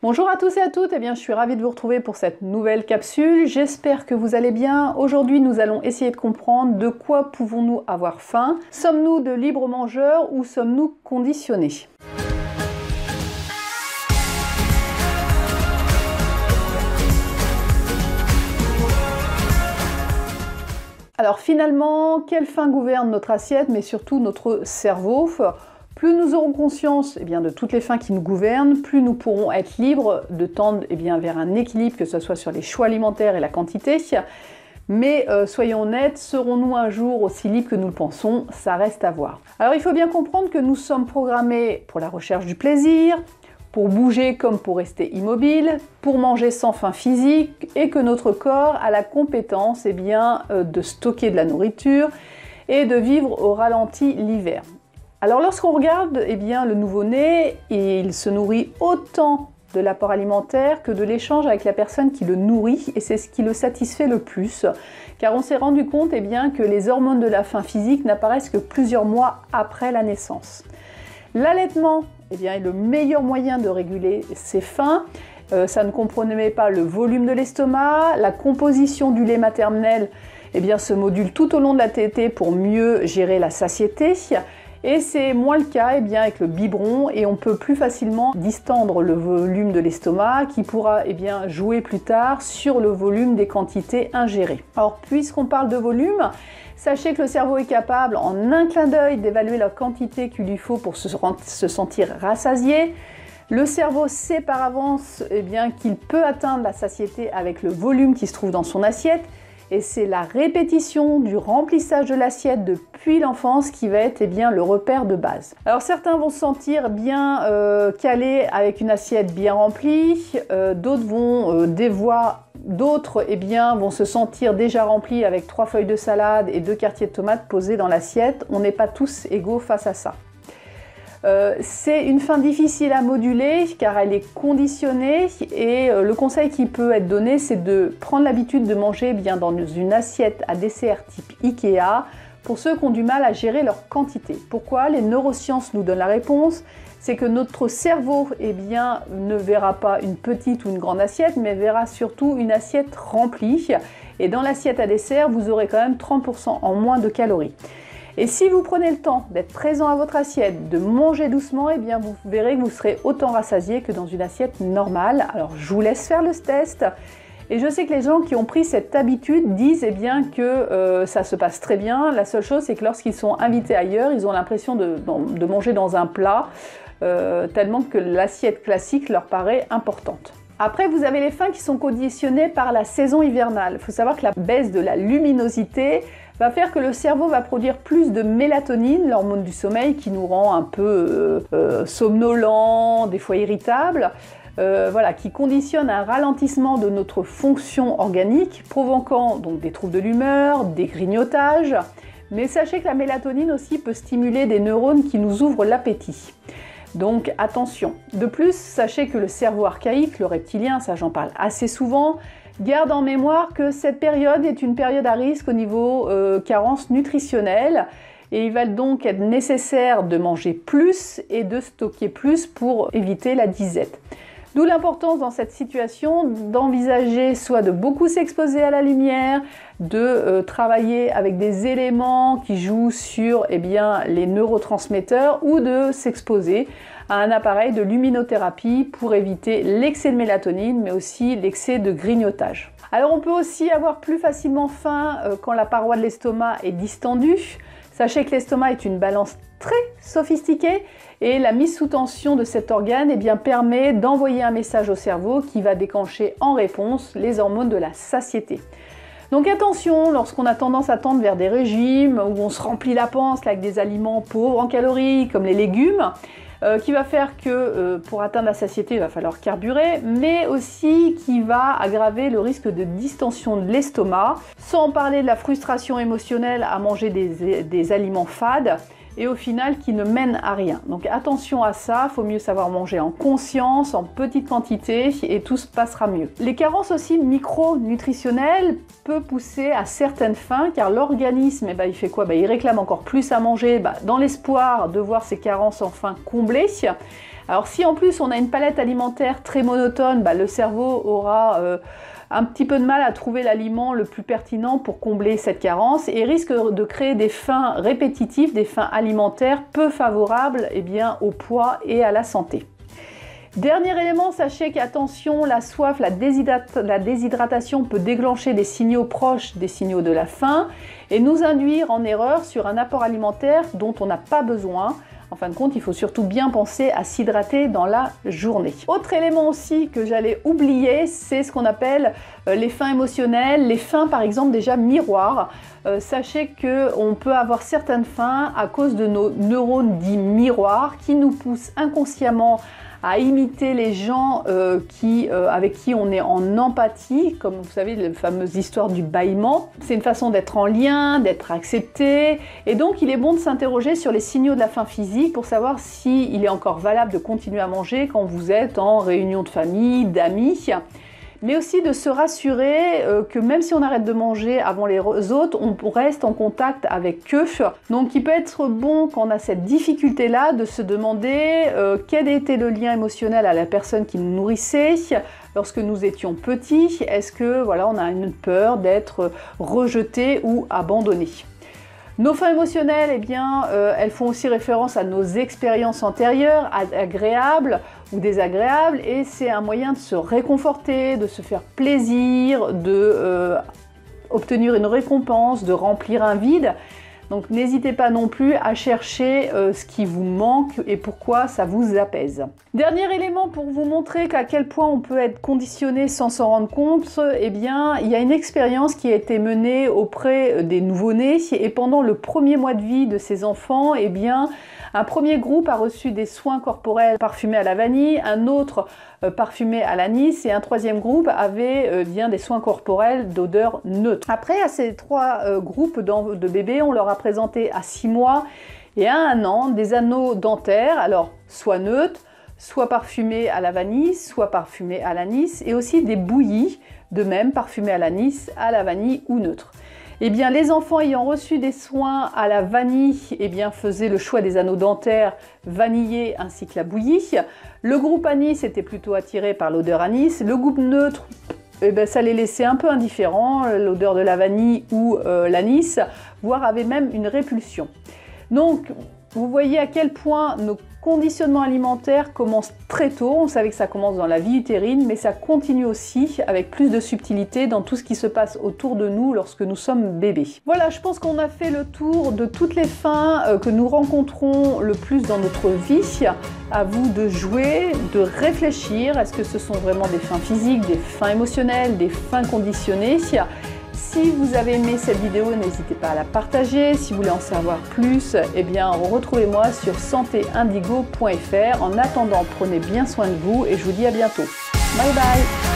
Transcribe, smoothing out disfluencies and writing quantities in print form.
Bonjour à tous et à toutes, je suis ravie de vous retrouver pour cette nouvelle capsule. J'espère que vous allez bien. Aujourd'hui, nous allons essayer de comprendre de quoi pouvons-nous avoir faim. Sommes-nous de libres mangeurs ou sommes-nous conditionnés? Alors finalement, quelle faim gouverne notre assiette, mais surtout notre cerveau? Plus nous aurons conscience de toutes les faims qui nous gouvernent, plus nous pourrons être libres de tendre vers un équilibre, que ce soit sur les choix alimentaires et la quantité. Mais soyons honnêtes, serons-nous un jour aussi libres que nous le pensons? Ça reste à voir. Alors il faut bien comprendre que nous sommes programmés pour la recherche du plaisir, pour bouger comme pour rester immobile, pour manger sans faim physique, et que notre corps a la compétence de stocker de la nourriture et de vivre au ralenti l'hiver. Alors lorsqu'on regarde le nouveau-né, il se nourrit autant de l'apport alimentaire que de l'échange avec la personne qui le nourrit, et c'est ce qui le satisfait le plus, car on s'est rendu compte que les hormones de la faim physique n'apparaissent que plusieurs mois après la naissance. L'allaitement est le meilleur moyen de réguler ces faims. Ça ne comprenait pas le volume de l'estomac, la composition du lait maternel se module tout au long de la tétée pour mieux gérer la satiété. Et c'est moins le cas avec le biberon, et on peut plus facilement distendre le volume de l'estomac qui pourra jouer plus tard sur le volume des quantités ingérées. Alors puisqu'on parle de volume, sachez que le cerveau est capable en un clin d'œil d'évaluer la quantité qu'il lui faut pour se sentir rassasié. Le cerveau sait par avance qu'il peut atteindre la satiété avec le volume qui se trouve dans son assiette. Et c'est la répétition du remplissage de l'assiette depuis l'enfance qui va être le repère de base. Alors certains vont se sentir bien calés avec une assiette bien remplie, d'autres vont d'autres vont se sentir déjà remplis avec 3 feuilles de salade et 2 quartiers de tomates posés dans l'assiette. On n'est pas tous égaux face à ça. C'est une faim difficile à moduler car elle est conditionnée, et le conseil qui peut être donné, c'est de prendre l'habitude de manger dans une assiette à dessert type Ikea pour ceux qui ont du mal à gérer leur quantité. Pourquoi? Les neurosciences nous donnent la réponse. C'est que notre cerveau ne verra pas une petite ou une grande assiette, mais verra surtout une assiette remplie. Et dans l'assiette à dessert, vous aurez quand même 30% en moins de calories. Et si vous prenez le temps d'être présent à votre assiette, de manger doucement, vous verrez que vous serez autant rassasié que dans une assiette normale. Alors je vous laisse faire le test. Et je sais que les gens qui ont pris cette habitude disent que ça se passe très bien. La seule chose, c'est que lorsqu'ils sont invités ailleurs, ils ont l'impression de manger dans un plat, tellement que l'assiette classique leur paraît importante. Après, vous avez les faims qui sont conditionnées par la saison hivernale. Il faut savoir que la baisse de la luminosité va faire que le cerveau va produire plus de mélatonine, l'hormone du sommeil qui nous rend un peu somnolents, des fois irritables, qui conditionne un ralentissement de notre fonction organique, provoquant donc des troubles de l'humeur, des grignotages. Mais sachez que la mélatonine aussi peut stimuler des neurones qui nous ouvrent l'appétit. Donc attention. De plus, sachez que le cerveau archaïque, le reptilien, ça j'en parle assez souvent, garde en mémoire que cette période est une période à risque au niveau carence nutritionnelle, et il va donc être nécessaire de manger plus et de stocker plus pour éviter la disette. D'où l'importance dans cette situation d'envisager soit de beaucoup s'exposer à la lumière, de travailler avec des éléments qui jouent sur les neurotransmetteurs, ou de s'exposer à un appareil de luminothérapie pour éviter l'excès de mélatonine, mais aussi l'excès de grignotage. Alors on peut aussi avoir plus facilement faim quand la paroi de l'estomac est distendue. Sachez que l'estomac est une balance très sophistiquée, et la mise sous tension de cet organe permet d'envoyer un message au cerveau qui va déclencher en réponse les hormones de la satiété. Donc attention, lorsqu'on a tendance à tendre vers des régimes où on se remplit la panse avec des aliments pauvres en calories comme les légumes, qui va faire que pour atteindre la satiété, il va falloir carburer, mais aussi qui va aggraver le risque de distension de l'estomac, sans parler de la frustration émotionnelle à manger des aliments fades, et au final qui ne mènent à rien. Donc attention à ça, il faut mieux savoir manger en conscience, en petite quantité, et tout se passera mieux. Les carences aussi micronutritionnelles peuvent pousser à certaines faims, car l'organisme, il fait quoi? Il réclame encore plus à manger, dans l'espoir de voir ses carences enfin comblées. Alors si en plus on a une palette alimentaire très monotone, le cerveau aura un petit peu de mal à trouver l'aliment le plus pertinent pour combler cette carence et risque de créer des faims répétitives, des faims alimentaires peu favorables au poids et à la santé. Dernier élément, sachez qu'attention, la soif, la déshydratation peut déclencher des signaux proches des signaux de la faim et nous induire en erreur sur un apport alimentaire dont on n'a pas besoin. En fin de compte, il faut surtout bien penser à s'hydrater dans la journée. Autre élément aussi que j'allais oublier, c'est ce qu'on appelle les faims émotionnelles, les faims par exemple déjà miroirs. Sachez qu'on peut avoir certaines faims à cause de nos neurones dits miroirs qui nous poussent inconsciemment à imiter les gens avec qui on est en empathie, comme vous savez, la fameuse histoire du bâillement. C'est une façon d'être en lien, d'être accepté, et donc il est bon de s'interroger sur les signaux de la faim physique pour savoir s'il est encore valable de continuer à manger quand vous êtes en réunion de famille, d'amis, mais aussi de se rassurer que même si on arrête de manger avant les autres, on reste en contact avec eux. Donc il peut être bon quand on a cette difficulté-là de se demander quel était le lien émotionnel à la personne qui nous nourrissait lorsque nous étions petits. Est-ce que on a une peur d'être rejeté ou abandonné? Nos faims émotionnelles, elles font aussi référence à nos expériences antérieures, agréables ou désagréables, et c'est un moyen de se réconforter, de se faire plaisir, de obtenir une récompense, de remplir un vide. Donc n'hésitez pas non plus à chercher ce qui vous manque et pourquoi ça vous apaise. Dernier élément pour vous montrer qu'à quel point on peut être conditionné sans s'en rendre compte, il y a une expérience qui a été menée auprès des nouveau-nés et pendant le premier mois de vie de ces enfants, un premier groupe a reçu des soins corporels parfumés à la vanille, un autre parfumé à l'anis et un troisième groupe avait des soins corporels d'odeur neutre. Après, à ces trois groupes de bébés, on leur a présenté à 6 mois et à 1 an des anneaux dentaires, alors soit neutres, soit parfumés à la vanille, soit parfumés à l'anis, et aussi des bouillies, de même parfumés à l'anis, à la vanille ou neutres. Les enfants ayant reçu des soins à la vanille faisaient le choix des anneaux dentaires vanillés ainsi que la bouillie. Le groupe anis était plutôt attiré par l'odeur anis. Le groupe neutre, ça les laissait un peu indifférents, l'odeur de la vanille ou l'anis, voire avait même une répulsion. Donc, vous voyez à quel point nos conditionnements alimentaires commencent très tôt. On savait que ça commence dans la vie utérine, mais ça continue aussi avec plus de subtilité dans tout ce qui se passe autour de nous lorsque nous sommes bébés. Voilà, je pense qu'on a fait le tour de toutes les faims que nous rencontrons le plus dans notre vie. À vous de jouer, de réfléchir. Est-ce que ce sont vraiment des faims physiques, des faims émotionnelles, des faims conditionnées? Si vous avez aimé cette vidéo, n'hésitez pas à la partager. Si vous voulez en savoir plus, retrouvez-moi sur santéindigo.fr. En attendant, prenez bien soin de vous et je vous dis à bientôt. Bye bye!